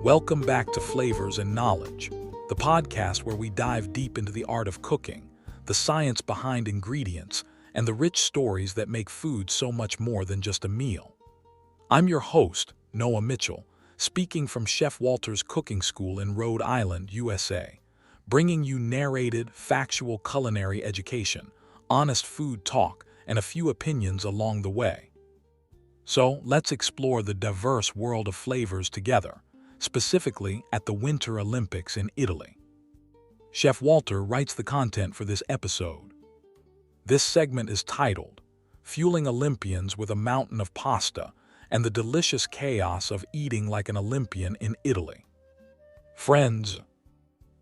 Welcome back to Flavors and Knowledge, the podcast where we dive deep into the art of cooking, the science behind ingredients, and the rich stories that make food so much more than just a meal. I'm your host, Noah Mitchell, speaking from Chef Walter's Cooking School in Rhode Island, USA, bringing you narrated, factual culinary education, honest food talk, and a few opinions along the way. So, let's explore the diverse world of flavors together, specifically at the Winter Olympics in Italy. Chef Walter writes the content for this episode. This segment is titled, Fueling Olympians with a Mountain of Pasta and the Delicious Chaos of Eating Like an Olympian in Italy. Friends,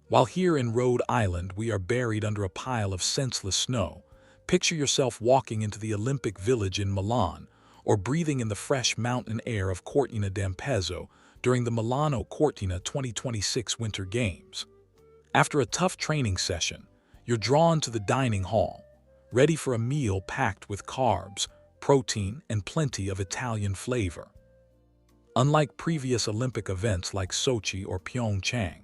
while here in Rhode Island we are buried under a pile of senseless snow, picture yourself walking into the Olympic Village in Milan or breathing in the fresh mountain air of Corteena d'Ampezzo during the Milano Corteena 2026 Winter Games. After a tough training session, you're drawn to the dining hall, ready for a meal packed with carbs, protein, and plenty of Italian flavor. Unlike previous Olympic events like Sochi or Pyeongchang,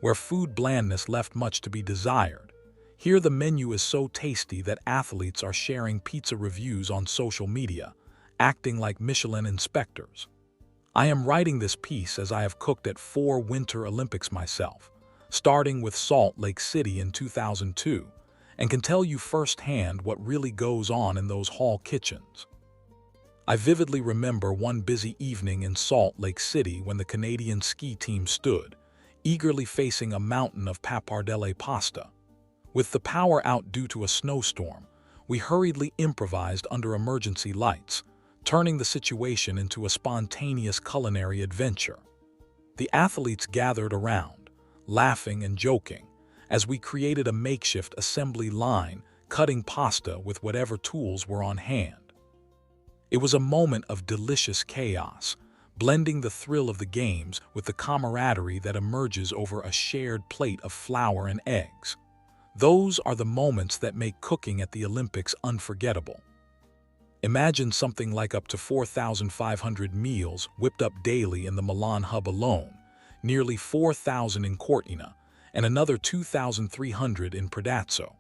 where food blandness left much to be desired, here the menu is so tasty that athletes are sharing pizza reviews on social media, acting like Michelin inspectors. I am writing this piece as I have cooked at 4 Winter Olympics myself, starting with Salt Lake City in 2002, and can tell you firsthand what really goes on in those hall kitchens. I vividly remember one busy evening in Salt Lake City when the Canadian ski team stood, eagerly facing a mountain of pappardelle pasta. With the power out due to a snowstorm, we hurriedly improvised under emergency lights, turning the situation into a spontaneous culinary adventure. The athletes gathered around, laughing and joking, as we created a makeshift assembly line, cutting pasta with whatever tools were on hand. It was a moment of delicious chaos, blending the thrill of the games with the camaraderie that emerges over a shared plate of flour and eggs. Those are the moments that make cooking at the Olympics unforgettable. Imagine something like up to 4,500 meals whipped up daily in the Milan hub alone, nearly 4,000 in Corteena, and another 2,300 in Predazzo.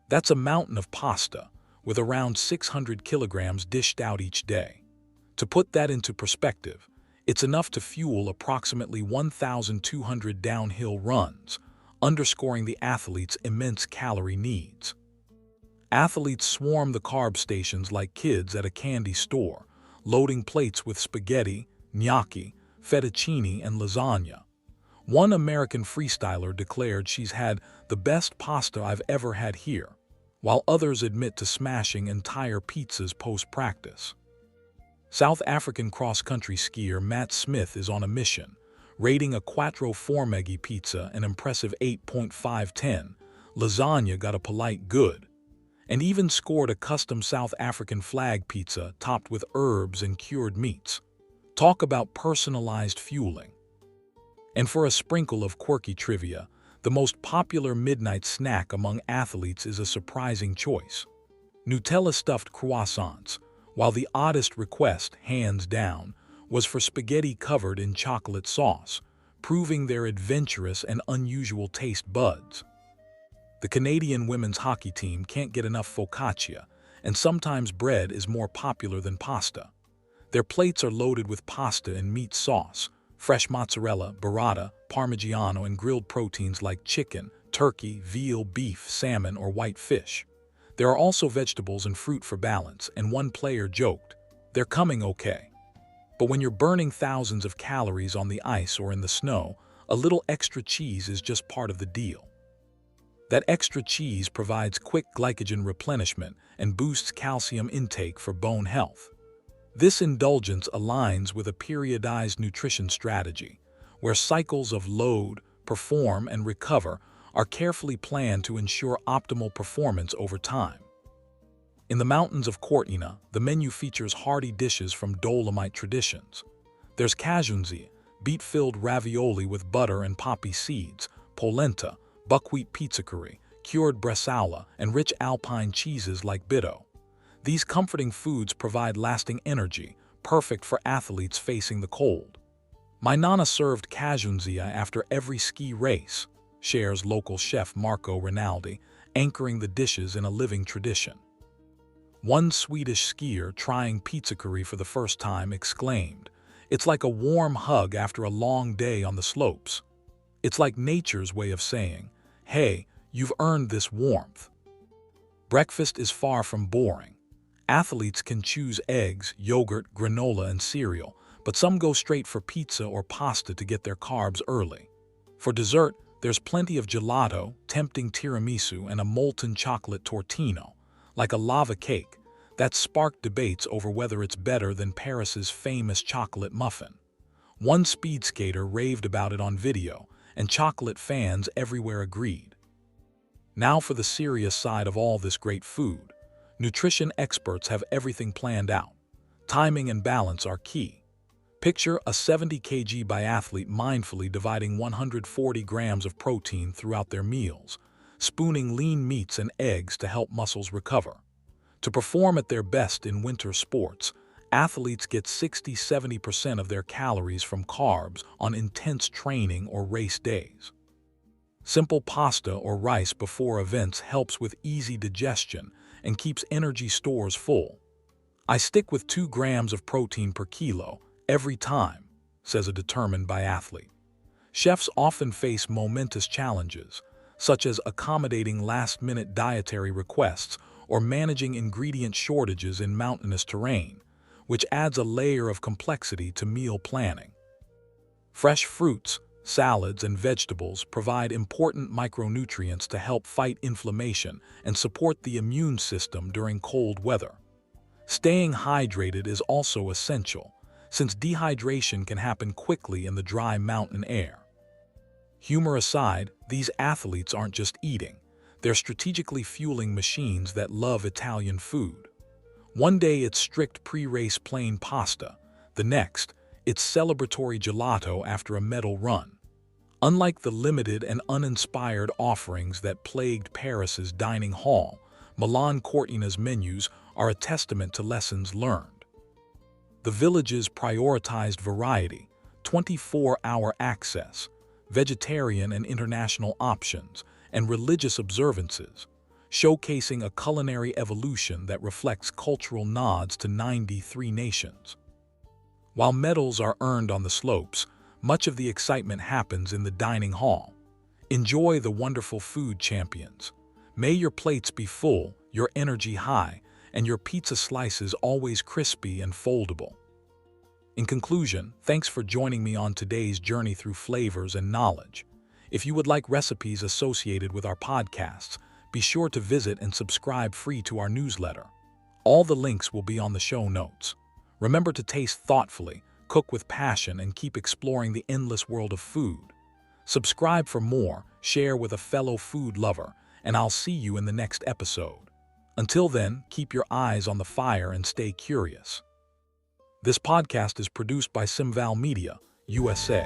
That's a mountain of pasta, with around 600 kilograms dished out each day. To put that into perspective, it's enough to fuel approximately 1,200 downhill runs, underscoring the athletes' immense calorie needs. Athletes swarm the carb stations like kids at a candy store, loading plates with spaghetti, gnocchi, fettuccine, and lasagna. One American freestyler declared she's had the best pasta I've ever had here, while others admit to smashing entire pizzas post-practice. South African cross-country skier Matt Smith is on a mission, rating a quattro formaggi pizza an impressive 8.5/10, lasagna got a polite good, and even scored a custom South African flag pizza topped with herbs and cured meats. Talk about personalized fueling. And for a sprinkle of quirky trivia, the most popular midnight snack among athletes is a surprising choice: Nutella-stuffed croissants, while the oddest request, hands down, was for spaghetti covered in chocolate sauce, proving their adventurous and unusual taste buds. The Canadian women's hockey team can't get enough focaccia, and sometimes bread is more popular than pasta. Their plates are loaded with pasta and meat sauce, fresh mozzarella, burrata, parmigiano, and grilled proteins like chicken, turkey, veal, beef, salmon, or white fish. There are also vegetables and fruit for balance, and one player joked, "They're coming okay." But when you're burning thousands of calories on the ice or in the snow, a little extra cheese is just part of the deal. That extra cheese provides quick glycogen replenishment and boosts calcium intake for bone health. This indulgence aligns with a periodized nutrition strategy, where cycles of load, perform, and recover are carefully planned to ensure optimal performance over time. In the mountains of Corteena, the menu features hearty dishes from Dolomite traditions. There's cajunzi, beet-filled ravioli with butter and poppy seeds, polenta, buckwheat pizza curry, cured bresaola, and rich alpine cheeses like bitto. These comforting foods provide lasting energy, perfect for athletes facing the cold. My nana served cajunzia after every ski race, shares local chef Marco Rinaldi, anchoring the dishes in a living tradition. One Swedish skier trying pizza curry for the first time exclaimed, "It's like a warm hug after a long day on the slopes." It's like nature's way of saying, "Hey, you've earned this warmth." Breakfast is far from boring. Athletes can choose eggs, yogurt, granola, and cereal, but some go straight for pizza or pasta to get their carbs early. For dessert, there's plenty of gelato, tempting tiramisu, and a molten chocolate tortino, like a lava cake, that sparked debates over whether it's better than Paris's famous chocolate muffin. One speed skater raved about it on video, and chocolate fans everywhere agreed. Now for the serious side of all this great food. Nutrition experts have everything planned out. Timing and balance are key. Picture a 70 kg biathlete mindfully dividing 140 grams of protein throughout their meals, spooning lean meats and eggs to help muscles recover. To perform at their best in winter sports, athletes get 60–70% of their calories from carbs on intense training or race days. Simple pasta or rice before events helps with easy digestion and keeps energy stores full. "I stick with 2 grams of protein per kilo every time," says a determined biathlete. Chefs often face momentous challenges, such as accommodating last-minute dietary requests or managing ingredient shortages in mountainous terrain, which adds a layer of complexity to meal planning. Fresh fruits, salads, and vegetables provide important micronutrients to help fight inflammation and support the immune system during cold weather. Staying hydrated is also essential, since dehydration can happen quickly in the dry mountain air. Humor aside, these athletes aren't just eating. They're strategically fueling machines that love Italian food. One day it's strict pre-race plain pasta, the next, it's celebratory gelato after a medal run. Unlike the limited and uninspired offerings that plagued Paris's dining hall, Milan Corteena's menus are a testament to lessons learned. The villages prioritized variety, 24-hour access, vegetarian and international options, and religious observances, showcasing a culinary evolution that reflects cultural nods to 93 nations. While medals are earned on the slopes, much of the excitement happens in the dining hall. Enjoy the wonderful food, champions. May your plates be full, your energy high, and your pizza slices always crispy and foldable. In conclusion, thanks for joining me on today's journey through flavors and knowledge. If you would like recipes associated with our podcasts, be sure to visit and subscribe free to our newsletter. All the links will be on the show notes. Remember to taste thoughtfully, cook with passion, and keep exploring the endless world of food. Subscribe for more, share with a fellow food lover, and I'll see you in the next episode. Until then, keep your eyes on the fire and stay curious. This podcast is produced by Simval Media, USA.